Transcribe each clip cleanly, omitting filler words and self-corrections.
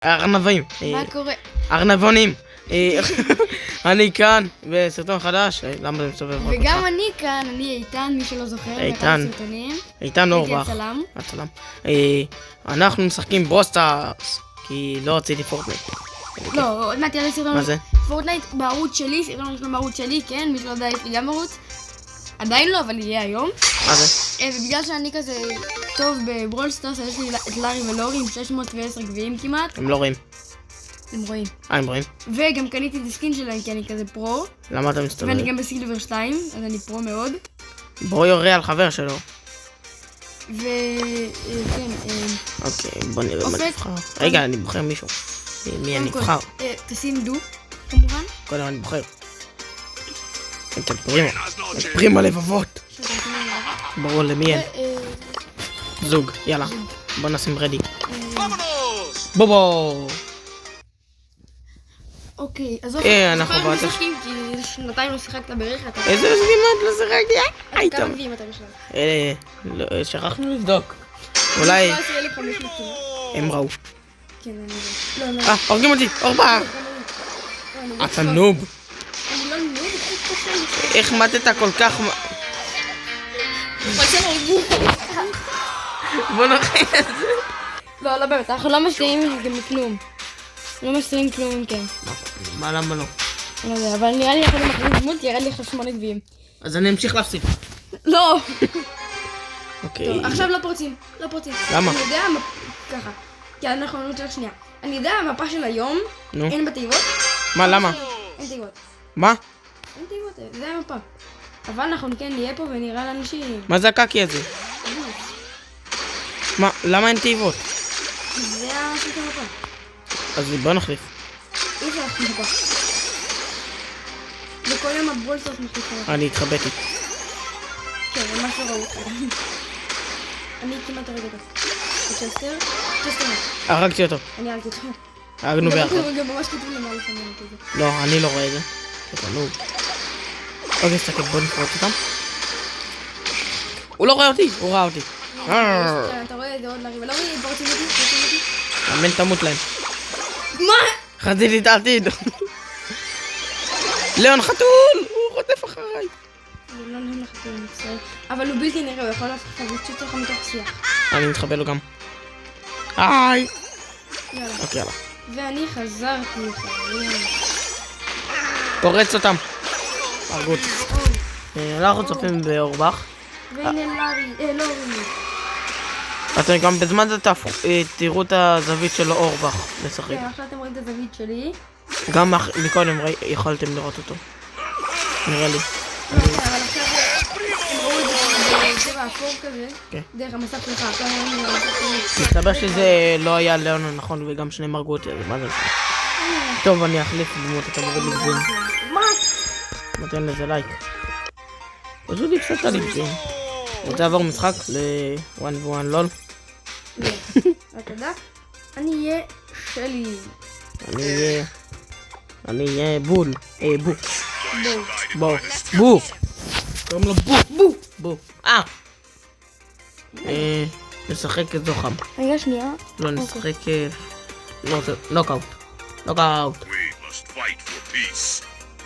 ארנבים. מה קורה? ארנבונים. אני כאן בסרטון חדש. למה זה מסובב? וגם אני כאן, אני איתן, מי שלא זוכר. איתן. איתן אורבך. הצלם. אנחנו משחקים ברוסטארס. כי לא רציתי פורטנייט. לא, עוד מעט יהיה סרטון. מה זה? פורטנייט בערוץ שלי, סרטון ראשון בערוץ שלי, כן, מי שלא יודע, יש לי גם ערוץ. עדיין לא, אבל יהיה היום. מה זה? ובגלל שאני כזה טוב בברול סטארס, יש לי את לארי ולורי עם 610 גביעים כמעט. הם לא רואים. הם רואים. הם רואים. וגם קניתי את הסקין שלהם כי אני כזה פרו. למה אתה מסתובב? ואני גם בסילבר 2, אז אני פרו מאוד. בוא יורה על חבר שלו. וכן, אוקיי, בוא נראה מה נבחר. רגע, אני בוחר מישהו. מי אני אבחר? תשים דו, כמובן. קודם אני בוחר. את פרימה לבבות. ברור למי אין. זוג, יאללה. בוא נשים רדי. בובו. אוקיי, אז אנחנו אנחנו בעצם משחקים כי שנתיים לא שיחקת ברך. איזה זגימת לא שיחקתי? כמה גביעים אתה בכלל? שכחנו לבדוק. אולי הם ראו. כן, אני לא. הורגים אותי, אורבך. אתה נוב. אני לא נוב, איך מתת כל כך... בוא נראה את זה. לא באמת, אנחנו לא מסתירים גם מכלום. לא מסתירים כלום מכם. מה, למה לא? לא יודע, אבל נראה לי יכולים להחליט דמות, ירד לי 8 גביעים. אז אני אמשיך להפסיד. לא! אוקיי. טוב, עכשיו לא פורצים. למה? אני יודע, ככה. כי אנחנו נותן שנייה. אני יודע, המפה של היום, נו. אין בתיבות. מה, למה? אין תיבות. מה? אין תיבות, זה המפה. אבל אנחנו כן נהיה פה ונראה לאנשים. מה זה הקקי הזה? מה, למה אין תיבות? זה השוק המפה. אז בוא נחליף. אי אפשר להחליף מפה. וכל יום הבולסות מחליפה. אני התחבאתי. כן, זה משהו ראו אותך. אני כמעט הרגע אותו. צ'סטר מת. הרגתי אותו. אני הרגתי אותו. הרגנו ביחד. גם ממש כתוב למעלה לפעמים את זה. לא, אני לא רואה את זה. תקנו. אוקיי, סתכל, בוא נפרוץ אותם. הוא לא רואה אותי, הוא ראה אותי. אתה רואה את זה עוד לריב. לא רואה, פורצים אותי. אמן תמות להם. מה? חזיתי את העתיד. ליאון חתול! הוא רודף אחריי. הוא לא נהנה חתול מצטער. אבל הוא בלתי נראה, הוא יכול להפציץ אותך מתוך שיח. אני מתחבא לו גם. היי! יאללה. אוקיי, יאללה. ואני חזרתי. פורץ אותם. הרגות. אנחנו צופים באורבך. והנה לארי, לא רימי. אתם גם בזמן זה תראו את הזווית של אורבך לשחק. כן, עכשיו אתם רואים את הזווית שלי. גם מקודם יכולתם לראות אותו. נראה לי. אבל עכשיו הם ראו את זה בצבע אפור כזה. דרך המסך שלך. מסתבר שזה לא היה ליאון הנכון וגם שניהם הרגו אותי, אז מה זה? טוב, אני אחליף דמות, אתה מוריד לי גבוהים. מה? נותן לזה לייק. פשוט הפסדת לי גבוהים. רוצה לעבור משחק ל-1v1 לול? אתה יודע? אני אהיה שלי. אני אהיה בול. בוא. קוראים לו בו. נשחק את זוכם. רגע שנייה. לא, נשחק... נוקאוט.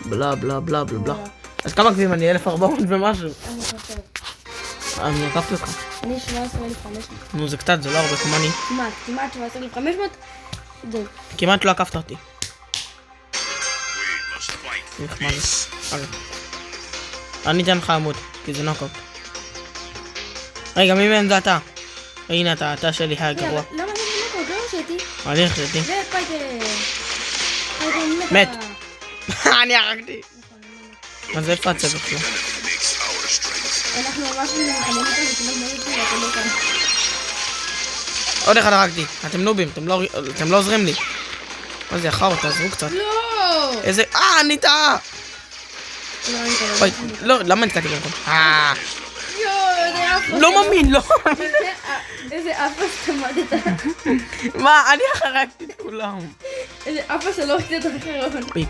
בלה. אז כמה גביעים אני? 1400 ומשהו. אני חושב. אני עקפתי אותך. אני 17,500. נו, זה קצת, זה לא הרבה כמו אני. כמעט 17,500. זהו. כמעט לא עקפת אותי. נחמד. אני אתן לך עמוד, כי זה נוקאוט. רגע, מי מהם זה אתה? הנה אתה שלי הגרוע. למה זה נוקאוט? לא הרשיתי. אני הרשיתי. זה פייטר. מת. אני הרגתי. אז איפה הצוות שלו? אנחנו ממש נלחמים איתם וכמעט מורידים ואתם לא כאן. עוד אחד הרגתי. אתם נובים, אתם לא עוזרים לי. מה זה יחר, תעזרו קצת. לא! איזה... אני טעה! לא, למה נתקעתי במקום? לא מאמין, לא. איזה אפס תמדת. מה? אני הרגתי את כולם. איזה אפס שלא הולכתי את האחרון. פיק.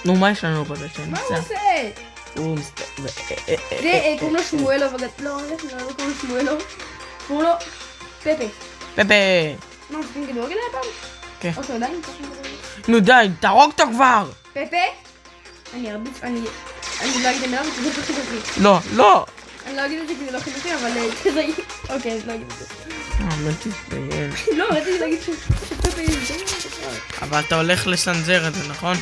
נו, מה יש לנו פה? מה הוא עושה? הוא זה קוראים לו שמואלו, לא, לא קוראים לו שמואלו. קוראים לו פפה. פפה. מה, משחקים כדורגל היה פעם? כן. או שאתה עדיין? נו די, תהרוג אותו כבר! פפה? אני לא אגיד המילה, כי זה לא חינוכי. לא, לא! אני לא אגיד את זה כי זה לא חינוכי, אבל כזה... אוקיי, אני לא אגיד את זה. תתבייש. לא, רציתי להגיד שפפה זה... אבל אתה הולך לסנזר את זה, נכון?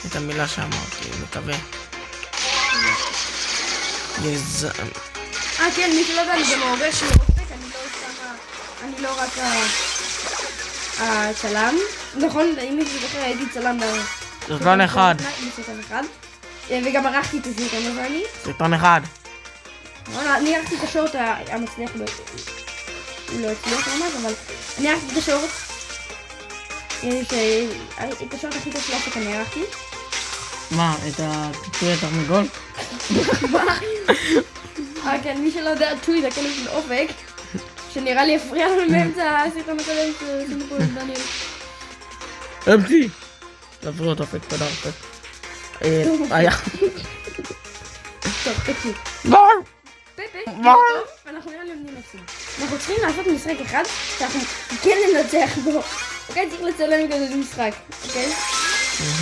את המילה שאמרתי, מקווה. יזם. כן, מי שלא יודע, אני גם העורך של אופק, אני לא רק הצלם. נכון, אם מישהו זוכר, הייתי צלם סרטון אחד. בסרטון אחד. וגם ערכתי את הסרטון הזה אני. סרטון אחד. אני ערכתי את השורט המצליח, הוא לא הצליח ממש, אבל אני ערכתי את השורט. את השורט הכי טוב של אופק אני ערכתי. מה, את הטוי התרנגול? כן, מי שלא יודע, טוי זה הכלב של אופק, שנראה לי הפריע לנו באמצע הסרטון הקודם שעשינו פה עם דניאל. אמצי! תעברו את אופק, תודה אופק. היה. טוב, תקשיב. גול! פפה, מה? אנחנו נראה לי עומדים להפסיד. אנחנו צריכים לעשות משחק אחד שאנחנו כן ננצח בו. אוקיי? צריך לצלם כזה משחק, אוקיי?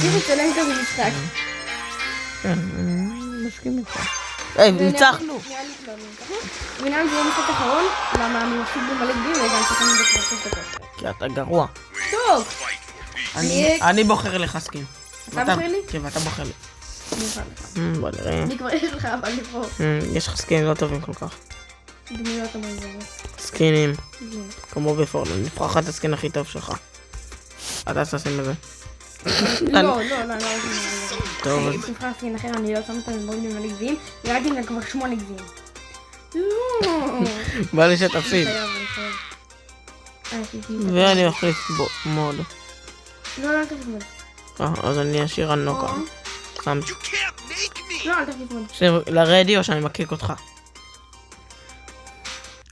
צריך לצלם כזה משחק. כן, מסכים איתך. היי, ניצחנו! נראה לי לא ניצחנו. ונראה לי זה יהיה משחק אחרון, למה אני מפסיד במלא גביעים וגם שחקנו בכלל 6 דקות. כי אתה גרוע. טוב! אני בוחר לך סקין. אתה בוחר לי? כן, ואתה בוחר לי. אני בוחר לך. בוא נראה. אני כבר יש לך, אבל לבחור. יש לך סקינים לא טובים כל כך. דמויות המוזרות. סקינים, כמו בפורנו. נבחר לך את הסקין הכי טוב שלך. אתה תשים לזה. לא. טוב, אז... תבחר סקין אחר, אני לא שם את המוזרות במלא גביעים. ירדתי להם כבר 8 גביעים. לא! בא לי שתפסיד. אני חייב. ואני מחליף בו מוד. לא, אל תחליף מוד. אז אני אשאיר על נוקה. שמתי. לא, אל תחליף מוד. לרדי או שאני מקיק אותך?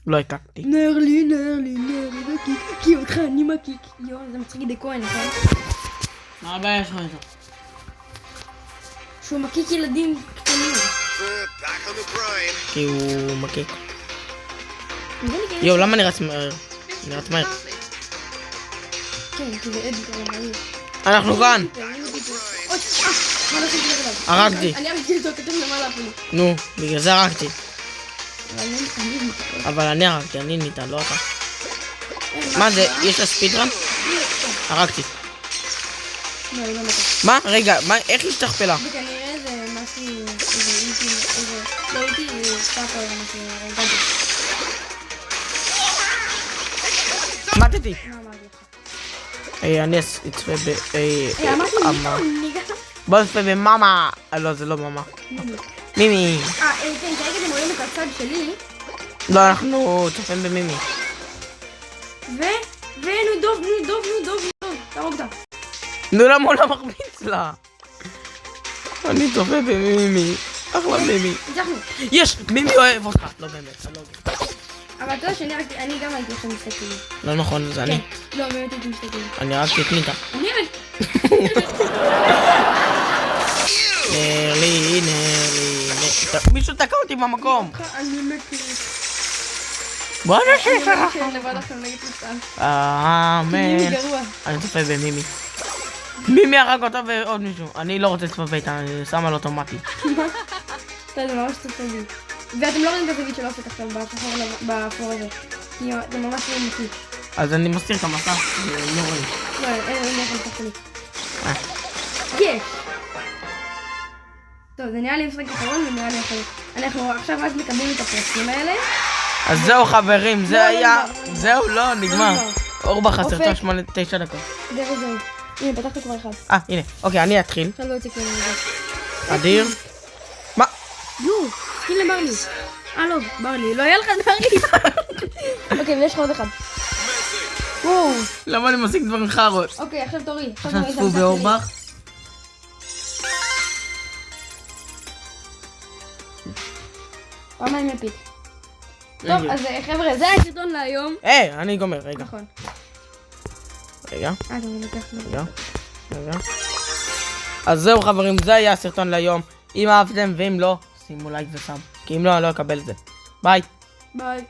לא הקקתי. נר לי, מקיק. כי אותך אני מקיק. יואו, זה מצחיק די כהן, נכון? מה הבעיה שלך איתו? שהוא מקיק ילדים קטנים. כי הוא מקיק. יואו, למה אני רץ מהר? אני רץ מהר. כן, כי זה אדיט, אבל מהיר. אנחנו כאן! הרגתי. אני הרגתי אותו, כתוב למעלה אפילו. נו, בגלל זה הרגתי. אבל אבל אני הרגתי, אני ניתן, לא אתה. מה זה? יש לה ספידרן? הרגתי. לא, לא נתן. מה? רגע, איך היא השתכפלה? וכנראה זה משהו, לא איתי, זה סטאפר, משהו, רגעתי. מתתי. מה אמרתי לך? אני אצפה ב... אמרתי ניגע. בוא נצפה במאמה. לא, זה לא מאמה. מימי. כן, כרגע אתם רואים את הצד שלי. לא, אנחנו צופים במימי. נו דוב, תהרוג אותה. נו, למה הוא לא מחמיץ לה? אני צופה במימי. אחלה מימי. ניצחנו. יש! מימי אוהב אותך. לא באמת, אתה לא אוהב. אבל אתה יודע שאני גם הייתי עכשיו מסתכלים. לא נכון, זה אני. לא, באמת הייתי מסתכלים. אני רק תקנית. אני נרלי. מישהו תקע אותי במקום. אני מכיר. בוא נשאר. אני מכיר לבד עכשיו נגד פסטן. אמן. מימי גרוע. אני צופה במימי. מימי הרג אותה ועוד מישהו. אני לא רוצה לצפות איתה, אני שם על אוטומטי. זה ממש צופה בי. ואתם לא רואים את הזווית של אופק עכשיו באפור הזה. כי זה ממש לא מקיף. אז אני מסתיר את המסך, לא רואים. לא, אין איך לפתח לי. כן. טוב, זה נראה לי משחק אחרון ונראה לי אחרי. אנחנו עכשיו רק מקבלים את הפרסים האלה. אז זהו חברים, זה היה... לא. זהו, לא, נגמר. אורבך אופק. הסרטון 8-9 דקות. זהו. הנה, פתחת כבר אחד. הנה, אוקיי, אני אתחיל. עכשיו לא יוצא כלום מזה. אדיר. מה? יו, סקין לברלי. לא, ברלי. לא היה לך ברלי. אוקיי, ויש לך עוד אחד. וואו. למה אני משיג דברים חרות? אוקיי, עכשיו תורי. עכשיו צפו באורבך. פעמיים יפיק. טוב, אז חבר'ה, זה הסרטון להיום. אני גומר, רגע. נכון. רגע. אני לוקח. רגע. אז זהו חברים, זה היה הסרטון להיום. אם אהבתם ואם לא, שימו לייק וסאב. כי אם לא, אני לא אקבל את זה. ביי. ביי.